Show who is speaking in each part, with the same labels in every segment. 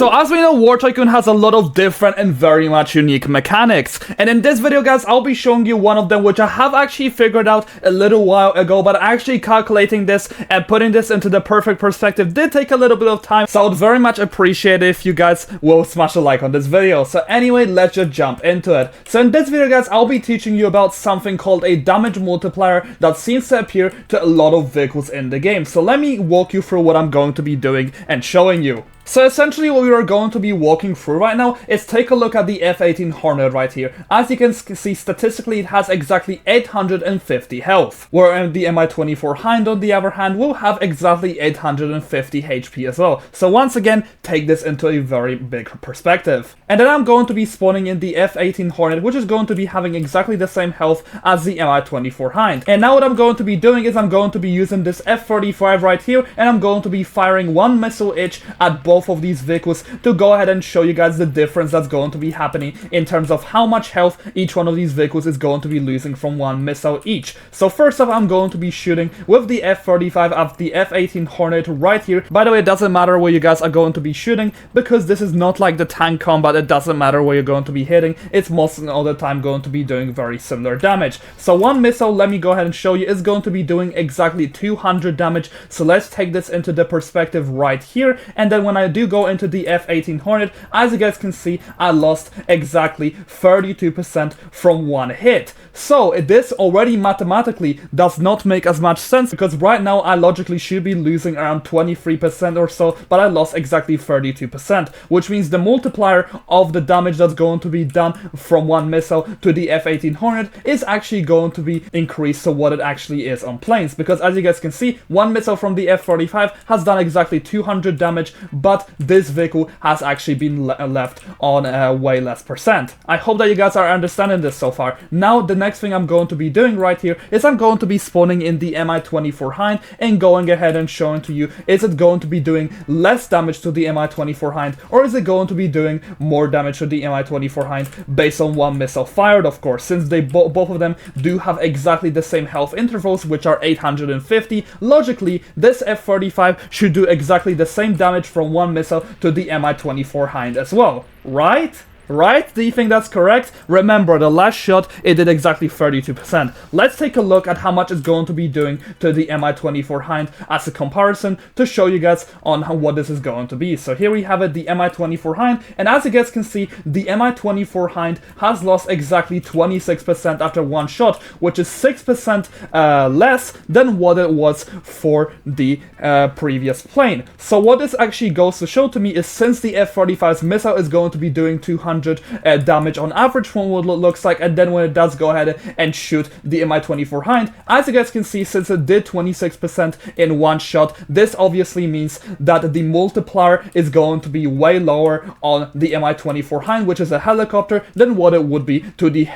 Speaker 1: So as we know, War Tycoon has a lot of different and very much unique mechanics, and in this video guys I'll be showing you one of them which I have actually figured out a little while ago, but actually calculating this and putting this into the perfect perspective did take a little bit of time, so I would very much appreciate it if you guys will smash a like on this video. So anyway, let's just jump into it. So in this video guys I'll be teaching you about something called a damage multiplier that seems to appear to a lot of vehicles in the game. So let me walk you through what I'm going to be doing and showing you. So essentially what we are going to be walking through right now is take a look at the F-18 Hornet right here. As you can see, statistically it has exactly 850 health, where the Mi-24 Hind on the other hand will have exactly 850 HP as well. So once again, take this into a very big perspective. And then I'm going to be spawning in the F-18 Hornet, which is going to be having exactly the same health as the Mi-24 Hind. And now what I'm going to be doing is I'm going to be using this F-35 right here, and I'm going to be firing one missile each at both of these vehicles to go ahead and show you guys the difference that's going to be happening in terms of how much health each one of these vehicles is going to be losing from one missile each. So first off, I'm going to be shooting with the F-35 of the F-18 Hornet right here. By the way, it doesn't matter where you guys are going to be shooting, because this is not like the tank combat. It doesn't matter where you're going to be hitting. It's most of the time going to be doing very similar damage. So one missile, let me go ahead and show you, is going to be doing exactly 200 damage. So let's take this into the perspective right here, and then when I do go into the F-18 Hornet, as you guys can see, I lost exactly 32% from one hit. So this already mathematically does not make as much sense, because right now I logically should be losing around 23% or so, but I lost exactly 32%, which means the multiplier of the damage that's going to be done from one missile to the F-18 Hornet is actually going to be increased to what it actually is on planes, because as you guys can see, one missile from the F-35 has done exactly 200 damage, but this vehicle has actually been left on way less percent. I hope that you guys are understanding this so far. Now the next thing I'm going to be doing right here is I'm going to be spawning in the Mi-24 Hind and going ahead and showing to you, is it going to be doing less damage to the Mi-24 Hind, or is it going to be doing more damage to the Mi-24 Hind based on one missile fired, of course, since they both of them do have exactly the same health intervals, which are 850. Logically, this F-35 should do exactly the same damage from one missile to the Mi-24 Hind as well, right? Right? Do you think that's correct? Remember, the last shot, it did exactly 32%. Let's take a look at how much it's going to be doing to the Mi-24 Hind as a comparison to show you guys on what this is going to be. So here we have it, the Mi-24 Hind, and as you guys can see, the Mi-24 Hind has lost exactly 26% after one shot, which is 6% less than what it was for the previous plane. So what this actually goes to show to me is, since the F-35's missile is going to be doing 200 damage on average from what it looks like, and then when it does go ahead and shoot the Mi-24 Hind, as you guys can see, since it did 26% in one shot, this obviously means that the multiplier is going to be way lower on the Mi-24 Hind, which is a helicopter, than what it would be to the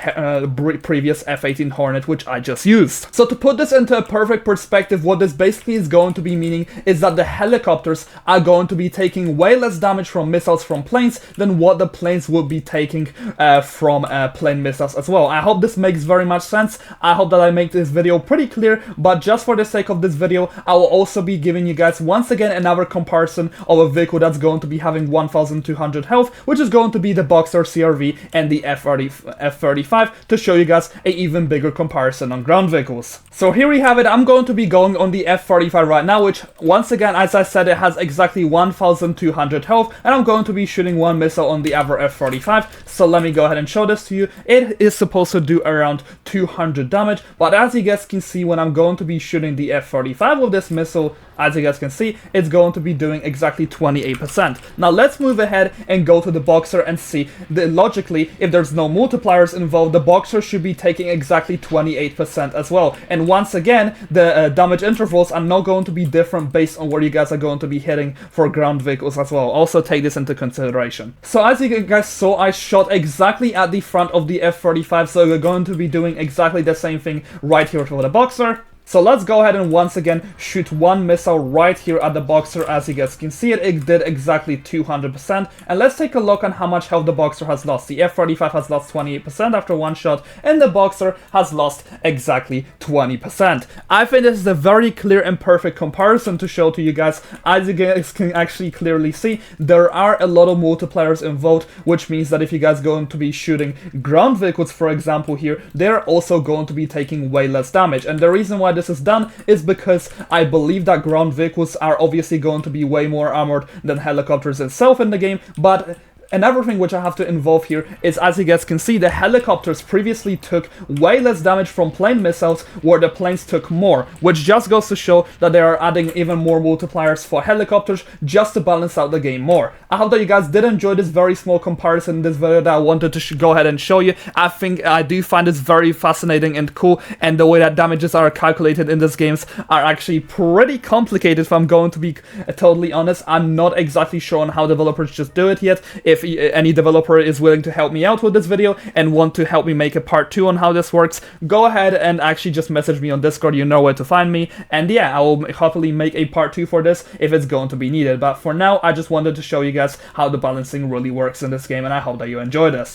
Speaker 1: previous F-18 Hornet, which I just used. So to put this into a perfect perspective, what this basically is going to be meaning is that the helicopters are going to be taking way less damage from missiles from planes than what the planes would be taking from plane missiles as well. I hope this makes very much sense. I hope that I make this video pretty clear, but just for the sake of this video, I will also be giving you guys once again another comparison of a vehicle that's going to be having 1200 health, which is going to be the Boxer CRV and the F-35, to show you guys an even bigger comparison on ground vehicles. So here we have it. I'm going to be going on the F-35 right now, which once again, as I said, it has exactly 1200 health, and I'm going to be shooting one missile on the other F-35. So let me go ahead and show this to you. It is supposed to do around 200 damage, but as you guys can see, when I'm going to be shooting the F-35 with this missile, as you guys can see, it's going to be doing exactly 28%. Now let's move ahead and go to the Boxer and see that logically, if there's no multipliers involved, the Boxer should be taking exactly 28% as well. And once again, the damage intervals are not going to be different based on where you guys are going to be hitting for ground vehicles as well. Also take this into consideration. So as you guys saw, I shot exactly at the front of the F-35, so we're going to be doing exactly the same thing right here for the Boxer. So let's go ahead and once again shoot one missile right here at the Boxer. As you guys can see it did exactly 200%. And let's take a look on how much health the Boxer has lost. The F-35 has lost 28% after one shot, and the Boxer has lost exactly 20%. I think this is a very clear and perfect comparison to show to you guys. As you guys can actually clearly see, there are a lot of multipliers involved, which means that if you guys are going to be shooting ground vehicles, for example here, they're also going to be taking way less damage. And the reason why this is done is because I believe that ground vehicles are obviously going to be way more armored than helicopters itself in the game, but another thing which I have to involve here is, as you guys can see, the helicopters previously took way less damage from plane missiles, where the planes took more, which just goes to show that they are adding even more multipliers for helicopters just to balance out the game more. I hope that you guys did enjoy this very small comparison in this video that I wanted to go ahead and show you. I do find this very fascinating and cool, and the way that damages are calculated in these games are actually pretty complicated, if I'm going to be totally honest. I'm not exactly sure on how developers just do it yet. If any developer is willing to help me out with this video and want to help me make a part 2 on how this works, go ahead and actually just message me on Discord. You know where to find me, and yeah, I will hopefully make a part 2 for this if it's going to be needed. But for now, I just wanted to show you guys how the balancing really works in this game, and I hope that you enjoy this.